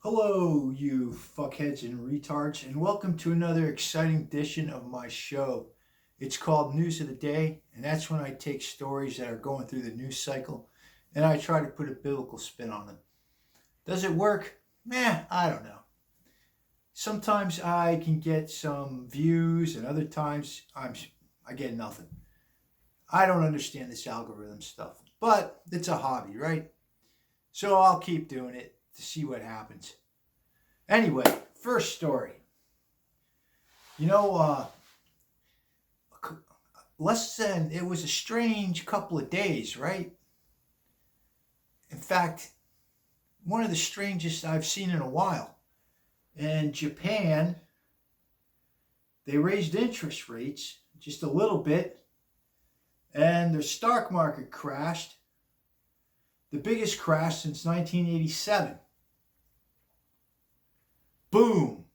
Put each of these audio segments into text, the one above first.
Hello, you fuckheads and retards, and welcome to another exciting edition of my show. It's called News of the Day, and that's when I take stories that are going through the news cycle and I try to put a biblical spin on them. Does it work? I don't know. Sometimes I can get some views, and other times I get nothing. I don't understand this algorithm stuff, but it's a hobby, right? So I'll keep doing it to see what happens. Anyway, first story. You know, it was a strange couple of days, right? In fact, one of the strangest I've seen in a while. In Japan, they raised interest rates just a little bit, and their stock market crashed, the biggest crash since 1987. Boom.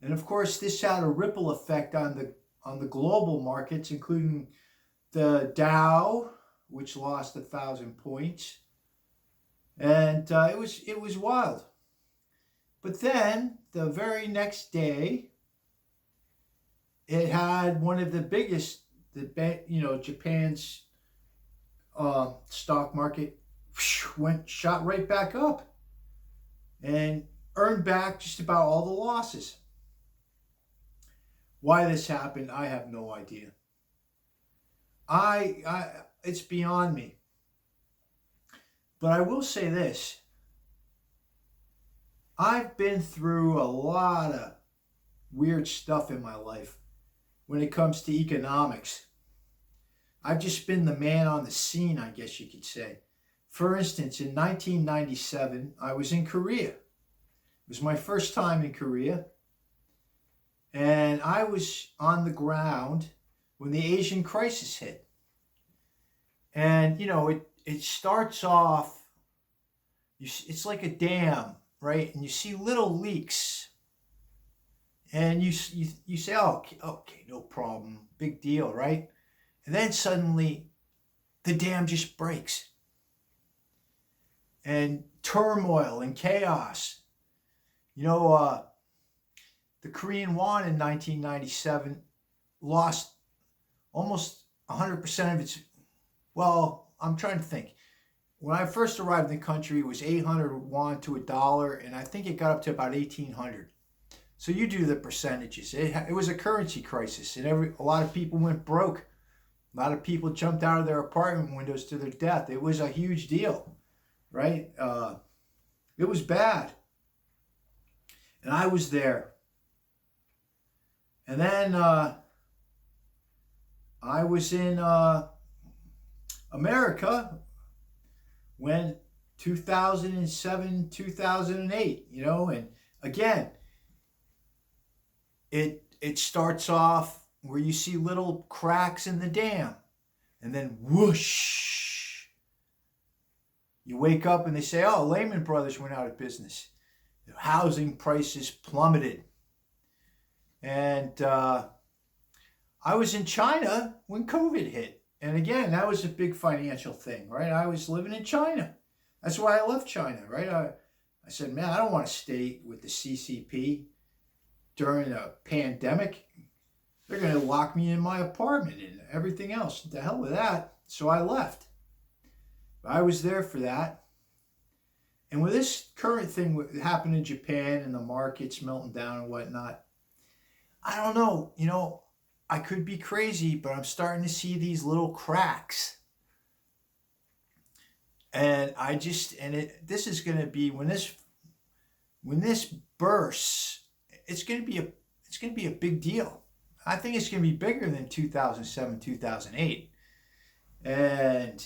And of course, this had a ripple effect on the global markets, including the Dow, which lost 1,000 points, and it was wild. But then the very next day, it had one of the biggest, Japan's stock market shot right back up and earned back just about all the losses. Why this happened, I have no idea. It's beyond me. But I will say this. I've been through a lot of weird stuff in my life when it comes to economics. I've just been the man on the scene, I guess you could say. For instance, in 1997, I was in Korea. It was my first time in Korea. And I was on the ground when the Asian crisis hit. And, it starts off, it's like a dam, right? And you see little leaks. And you say, oh, okay, no problem, big deal, right? And then suddenly the dam just breaks. And turmoil and chaos. The Korean won in 1997 lost almost 100% of its, well, I'm trying to think. When I first arrived in the country, it was 800 won to $1, and I think it got up to about 1,800. So you do the percentages. It was a currency crisis, and a lot of people went broke. A lot of people jumped out of their apartment windows to their death. It was a huge deal, right? It was bad. And I was there. And then I was in America when 2007, 2008, and again, it starts off where you see little cracks in the dam, and then whoosh, you wake up and they say, oh, Lehman Brothers went out of business. The housing prices plummeted. And I was in China when COVID hit. And again, that was a big financial thing, right? I was living in China. That's why I left China, right? I said, man, I don't want to stay with the CCP during a pandemic. They're going to lock me in my apartment and everything else. The hell with that. So I left. I was there for that. And with this current thing that happened in Japan and the markets melting down and whatnot, I don't know. I could be crazy, but I'm starting to see these little cracks. And this is going to be when this bursts, it's going to be a big deal. I think it's going to be bigger than 2007, 2008. And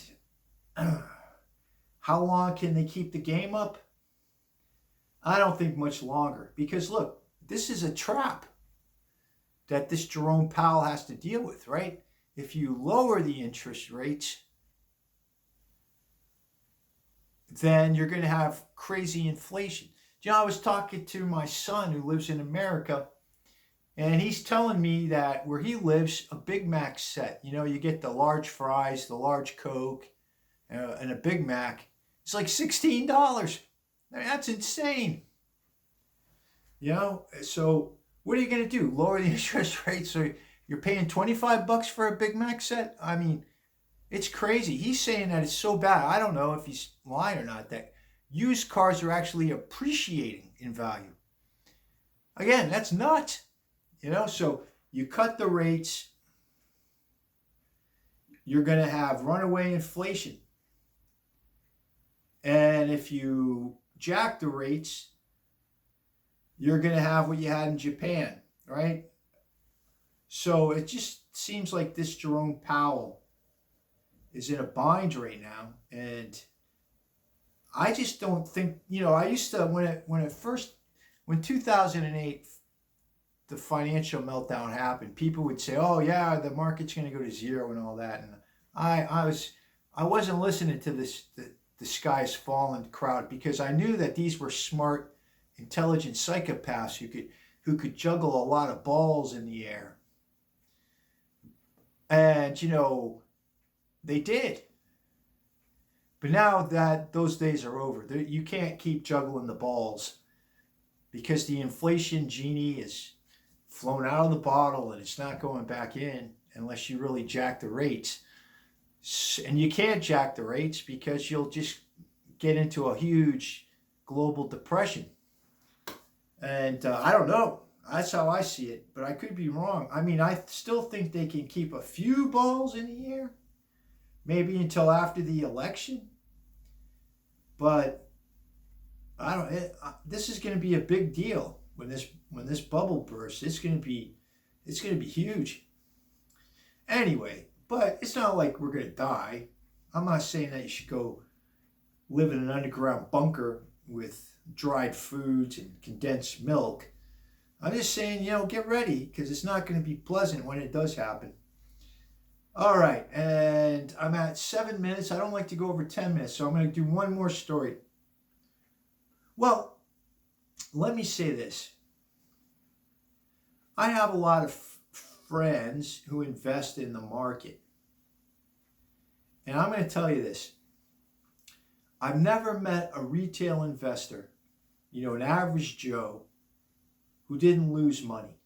how long can they keep the game up? I don't think much longer. Because look, this is a trap that this Jerome Powell has to deal with, right? If you lower the interest rates, then you're going to have crazy inflation. I was talking to my son who lives in America, and he's telling me that where he lives, a Big Mac set, you get the large fries, the large Coke, and a Big Mac, it's like $16. I mean, that's insane. So what are you going to do? Lower the interest rate so you're paying $25 for a Big Mac set? I mean, it's crazy. He's saying that it's so bad. I don't know if he's lying or not, that used cars are actually appreciating in value. Again, that's nuts. So you cut the rates, you're going to have runaway inflation. And if you jack the rates, you're going to have what you had in Japan, right? So it just seems like this Jerome Powell is in a bind right now. And I just don't think, I used to, when 2008, the financial meltdown happened, people would say, oh yeah, the market's going to go to zero and all that. And I wasn't listening to the sky's falling crowd, because I knew that these were smart, intelligent psychopaths who could juggle a lot of balls in the air. And they did. But now that those days are over, you can't keep juggling the balls, because the inflation genie is flown out of the bottle and it's not going back in unless you really jack the rates. And you can't jack the rates because you'll just get into a huge global depression. And I don't know. That's how I see it, but I could be wrong. I mean, I still think they can keep a few balls in the air, maybe until after the election. But I don't. This is going to be a big deal when this bubble bursts. It's going to be huge. Anyway, but it's not like we're going to die. I'm not saying that you should go live in an underground bunker with dried foods and condensed milk. I'm just saying, get ready, because it's not going to be pleasant when it does happen. All right, and I'm at 7 minutes. I don't like to go over 10 minutes, so I'm going to do one more story. Well, let me say this. I have a lot of friends who invest in the market. And I'm going to tell you this. I've never met a retail investor, an average Joe, who didn't lose money.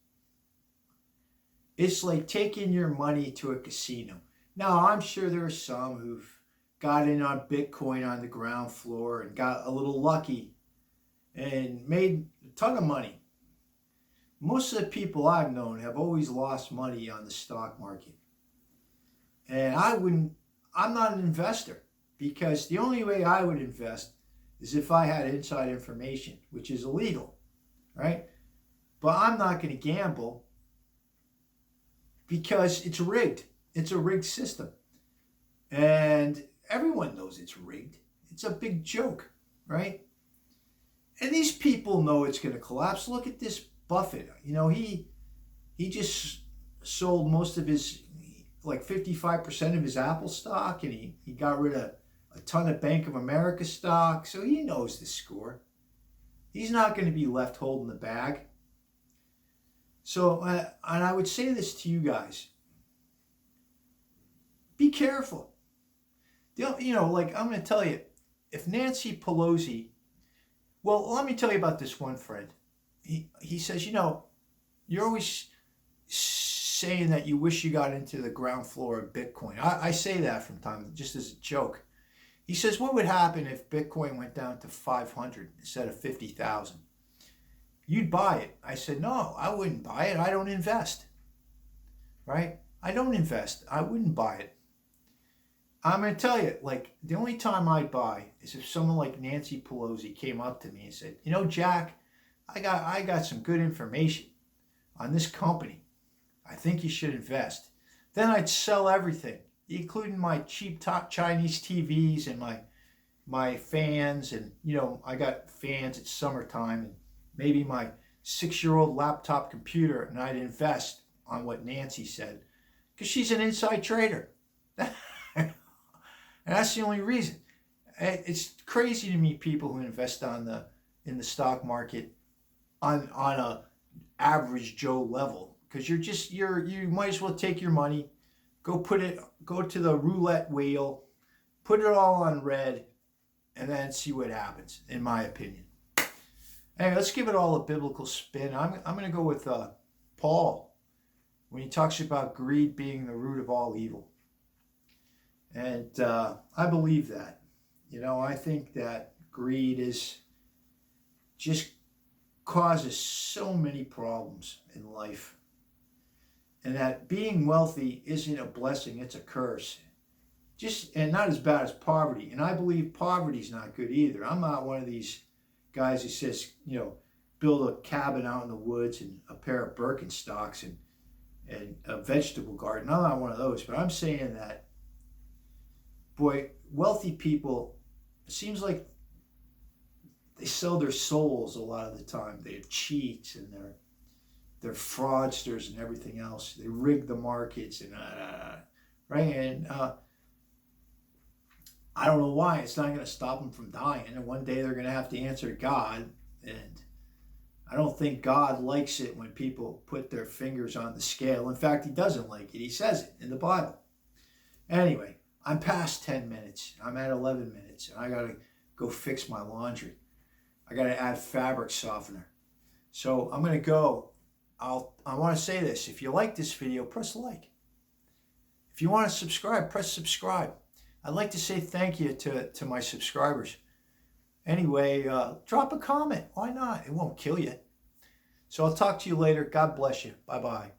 It's like taking your money to a casino. Now, I'm sure there are some who've got in on Bitcoin on the ground floor and got a little lucky and made a ton of money. Most of the people I've known have always lost money on the stock market. And I'm not an investor, because the only way I would invest is if I had inside information, which is illegal, right? But I'm not going to gamble, because it's rigged. It's a rigged system. And everyone knows it's rigged. It's a big joke, right? And these people know it's going to collapse. Look at this Buffett. He just sold most of his, like 55% of his Apple stock, and he got rid of a ton of Bank of America stock. So he knows the score. He's not going to be left holding the bag. So, and I would say this to you guys. Be careful. I'm going to tell you, if Nancy Pelosi, well, let me tell you about this one friend. He says, you're always saying that you wish you got into the ground floor of Bitcoin. I say that from time, just as a joke. He says, what would happen if Bitcoin went down to 500 instead of 50,000? You'd buy it. I said, no, I wouldn't buy it. I don't invest. Right? I don't invest. I wouldn't buy it. I'm going to tell you, the only time I'd buy is if someone like Nancy Pelosi came up to me and said, Jack, I got some good information on this company. I think you should invest. Then I'd sell everything, including my cheap top Chinese TVs and my fans. And, I got fans at summertime, and maybe my 6-year-old laptop computer, and I'd invest on what Nancy said, because she's an inside trader. And that's the only reason. It's crazy to me, people who invest in the stock market on a average Joe level, because you might as well take your money, go to the roulette wheel, put it all on red, and then see what happens, in my opinion. Anyway, let's give it all a biblical spin. I'm going to go with Paul when he talks about greed being the root of all evil. And I believe that. I think that greed just causes so many problems in life. And that being wealthy isn't a blessing, it's a curse. And not as bad as poverty. And I believe poverty's not good either. I'm not one of these guys who says, build a cabin out in the woods and a pair of Birkenstocks and a vegetable garden. I'm not one of those, but I'm saying that, boy, wealthy people, it seems like they sell their souls a lot of the time. They're cheats and they're fraudsters and everything else. They rig the markets and right. And I don't know why. It's not going to stop them from dying. And one day they're going to have to answer to God. And I don't think God likes it when people put their fingers on the scale. In fact, he doesn't like it. He says it in the Bible. Anyway, I'm past 10 minutes. I'm at 11 minutes. And I got to go fix my laundry. I got to add fabric softener. So I'm going to go. I want to say this. If you like this video, press like. If you want to subscribe, press subscribe. I'd like to say thank you to my subscribers. Anyway, drop a comment. Why not? It won't kill you. So I'll talk to you later. God bless you. Bye-bye.